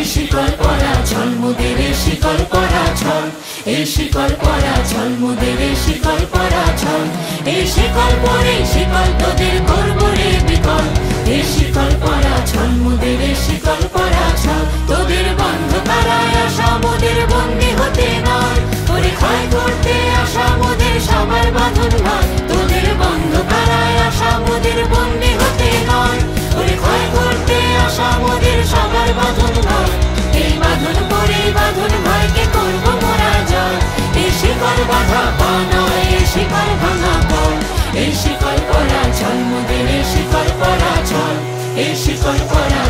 শিকল পরা ছল মোদের শিকল পরা ছল এই শিকল পরা ছল মোদের শিকল পরা ছল এই শিকল পরে শিকল তোদের করব রে বিকল এই শিকল পরা ছল মোদের শিকল পরা ছল তোদের বন্ধ কারায় আসা মোদের বন্দী হতে নয় ওরে ক্ষয় করতে আসা মোদের সবার বাঁধন নয় তোদের বন্ধ কারায় আসা মোদের বন্দী হতে নয় ওরে ক্ষয় করতে আসা মোদের সবার বাঁধন নয় এই বাঁধন পরে বাঁধন ভয়কে করব মোরা জয় এই শিকল বাঁধা পা নয় এই শিকল ভাঙা পল এই শিকল পরা ছল মোদের শিকল পরা ছল এই শিকল পরা